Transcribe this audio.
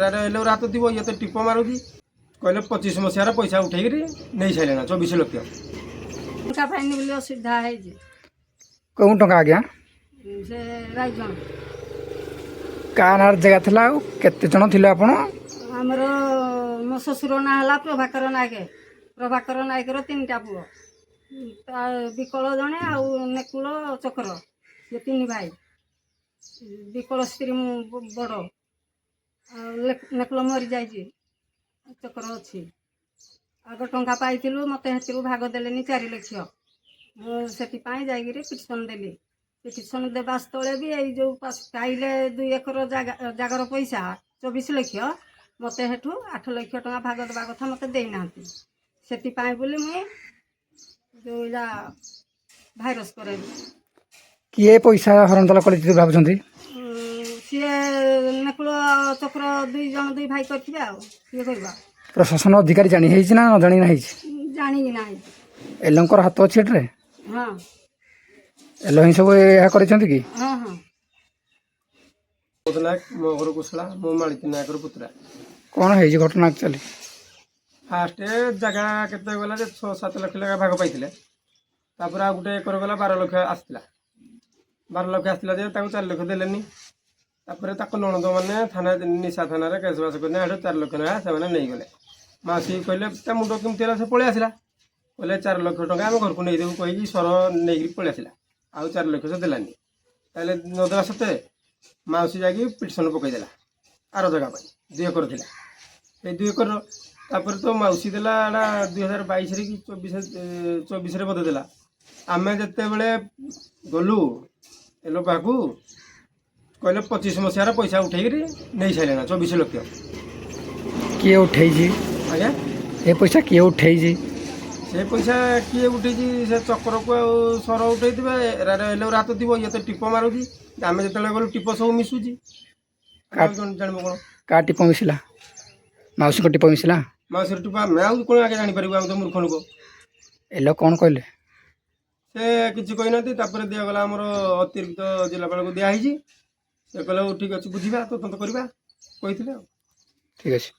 एरारे रात थी ये तो टिप मारुची कहले 25 मसीहार पैसा उठे नहीं सारे 24 लक्ष टंका पाइनि बोली असुविधा है कौन टंका आज्ञा से राइजन कार जगह थिला केते जण थिले आपण आमर मो शशुर ना है प्रभाकर नायकर 3टा पुओ विकल जड़े आकुल चक्र ये 3 भाई विकल स्त्री बड़ नेकुल मरी जाइए चक्र अच्छी आग टंका पाई मत भाग देले 4 लाख से पिटिशन देली पिटिशन देवा स्थले भी यही जो पाइले 2 एकर जगार पैसा 24 लाख मत हेठू 8 लाख टंका भाग देवा कथा मत देना से बोली मुई जो भाइरस करे किए पैसा हरंदल कर भावुं सी नेकुल चक्र 2 जन 2 भाई करते प्रशासन अधिकारी जानी है ना न जानी ना जानी ना एलंकर हाथ अच्छे एट्रे हाँ एल ही सब यह कर कि हाँ हाँ नायक मो घर कुशला मो मालिक नायकर पुतरा कौन है घटना एक्चुअली फास्ट जगह केते गला 6-7 लाख लगा भाग पाइथिले तापर आ गुटे एकर गला 12 लाख आसला 12 लाख आसला जे ताको 4 लाख देलेनी तापर ताको नणद माने थाना निशा थाना रे केस बास करने आडो 4 लाख ना से माने नहीं गले मासी कहले ता मुंडो केमती से पळे आसला कहले 4 लाख टका हम घर को नहीं देबू कहि सर नहीं पळे आसला आ 4 लाख से देलानी ताले नदरा सते मासी जागी पिटिशन पकई देला आरो जगह पाई 2 एकर थिला ए 2 एकर तापर तो मौसी देला 2022 रे कि 24 रे बदे देला आमे जते बेले गलु एलो पाकू कहले 25 मसीहार पैसा उठे नहीं सारे 24 लक्ष किए उठे आज्ञा ये पैसा किए उठे से पैसा किए उठे से चक्र को सर उठे रात थी ये तो टिप मारुची आम जो गलु टिप सब मिशुची जानव कौन का टिप मिसला मौसी को टिप मिसला मौसी टिप आम कौन आगे जापर आम तो मूर्ख लोक एल कौन कहले से किसी कहना दिगला आमर अतिरिक्त जिलापाल को दिखाई से कहले ठीक अच्छे बुझा तदंत करवा कही ठीक अच्छे।